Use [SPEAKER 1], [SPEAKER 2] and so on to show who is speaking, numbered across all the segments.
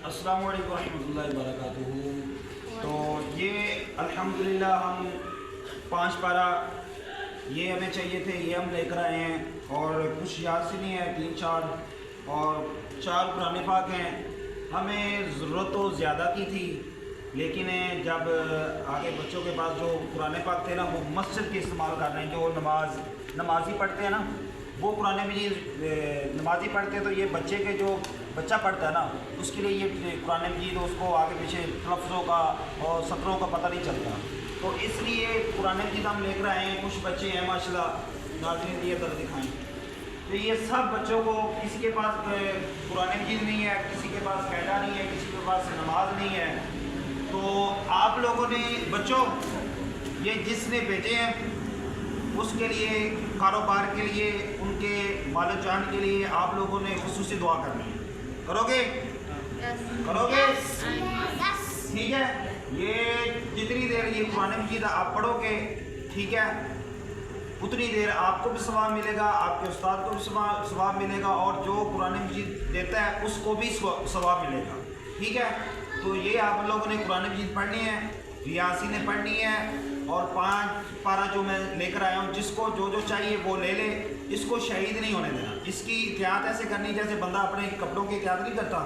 [SPEAKER 1] السلام علیکم ورحمۃ اللہ وبرکاتہ۔ تو یہ الحمدللہ ہم 5 پارہ یہ ہمیں چاہیے تھے، یہ ہم لے کر آئے ہیں، اور کچھ یاسینی ہے 3-4 اور 4 قرآن پاک ہیں۔ ہمیں ضرورت تو زیادہ کی تھی، لیکن جب آگے بچوں کے پاس جو قرآن پاک تھے نا، وہ مسجد کے استعمال کر رہے ہیں، جو نمازی پڑھتے ہیں نا، وہ قرآن مجید نمازی پڑھتے ہیں، تو یہ بچے کے جو بچہ پڑھتا ہے نا، اس کے لیے یہ قرآن مجید اس کو آگے پیچھے لفظوں کا اور سطروں کا پتہ نہیں چلتا، تو اس لیے قرآن مجید ہم لے کر آئے ہیں۔ کچھ بچے ہیں ماشاءاللہ، ناظرین یہ در دکھائیں، تو یہ سب بچوں کو، کسی کے پاس قرآن مجید نہیں ہے، کسی کے پاس قاعدہ نہیں ہے، کسی کے پاس نماز نہیں ہے، تو آپ لوگوں نے بچوں یہ جس نے بھیجے ہیں اس کے لیے، کاروبار کے لیے، ان کے مال و جان کے لیے آپ لوگوں نے خصوصی دعا کرنی ہے۔ کرو گے؟ کرو گے؟ ٹھیک ہے۔ یہ جتنی دیر یہ قرآن مجید آپ پڑھو گے، ٹھیک ہے، اتنی دیر آپ کو بھی ثواب ملے گا، آپ کے استاد کو بھی ثواب ملے گا، اور جو قرآن مجید دیتا ہے اس کو بھی ثواب ملے گا، ٹھیک ہے۔ تو یہ آپ لوگوں نے قرآن مجید پڑھنی ہے، یاسین نے پڑھنی ہے، اور 5 پارہ جو میں لے کر آیا ہوں، جس کو جو چاہیے وہ لے لے، اس کو شہید نہیں ہونے دینا۔ اس کی احتیاط ایسے کرنی جیسے بندہ اپنے کپڑوں کی احتیاط نہیں کرتا،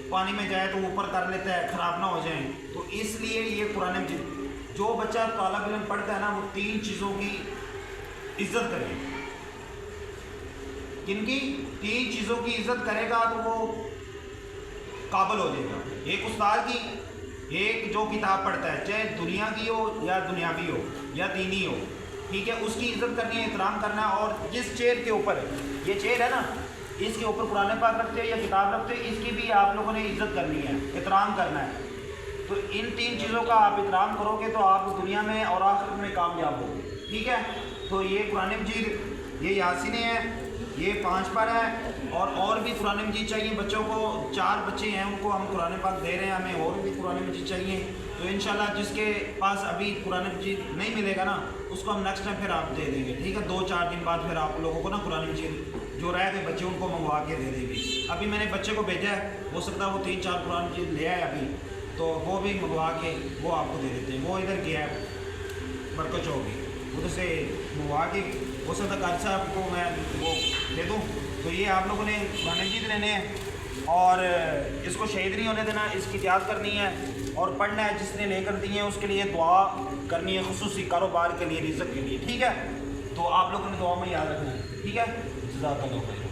[SPEAKER 1] پانی میں جائے تو اوپر کر لیتا ہے، خراب نہ ہو جائیں، تو اس لیے یہ قرآن مجید جو بچہ طالب علم پڑھتا ہے نا، وہ 3 چیزوں کی عزت کرے۔ کن کی؟ 3 چیزوں کی عزت کرے گا تو وہ قابل ہو جائے گا۔ ایک استاد کی، ایک جو کتاب پڑھتا ہے، چاہے دنیا کی ہو یا دنیاوی ہو یا دینی ہو، ٹھیک ہے، اس کی عزت کرنی ہے، احترام کرنا ہے، اور جس چیئر کے اوپر ہے، یہ چیئر ہے نا، اس کے اوپر قرآن پاک رکھتے ہو یا کتاب رکھتے ہو، اس کی بھی آپ لوگوں نے عزت کرنی ہے، احترام کرنا ہے۔ تو ان 3 چیزوں کا آپ احترام کرو گے تو آپ دنیا میں اور آخرت میں کامیاب ہو گے، ٹھیک ہے۔ تو یہ قرآن مجید، یہ یاسین ہے، یہ 5 پارہ ہے، اور بھی قرآن مجید چاہیے بچوں کو۔ 4 بچے ہیں، ان کو ہم قرآن پاک دے رہے ہیں، ہمیں اور بھی قرآن مجید چاہیے، تو انشاءاللہ جس کے پاس ابھی قرآن مجید نہیں ملے گا نا، اس کو ہم نیکسٹ ٹائم پھر آپ دے دیں گے، ٹھیک ہے۔ 2-4 دن بعد پھر آپ لوگوں کو نا قرآن مجید جو رہ گئے بچے ان کو منگوا کے دے دیں گے۔ ابھی میں نے بچے کو بھیجا ہے، ہو سکتا ہے وہ 3-4 قرآن مجید لے آئے ابھی، تو وہ بھی منگوا کے وہ آپ کو دے دیتے ہیں۔ وہ ادھر گیا ہے برکت ہوگی، ادھر سے منگوا کے، ہو سکتا ہے قاری صاحب کو میں وہ دے دوں۔ تو یہ آپ لوگوں نے قرآن مجید لینے ہیں، اور اس کو شہید نہیں ہونے دینا، اس کی احتیاط کرنی ہے اور پڑھنا ہے۔ جس نے لے کر دی ہیں اس کے لیے دعا کرنی ہے، خصوصی کاروبار کے لیے، رزق کے لیے، ٹھیک ہے۔ تو آپ لوگوں نے دعا میں یاد رکھنا ہے، ٹھیک ہے۔ جزاک اللہ خیر۔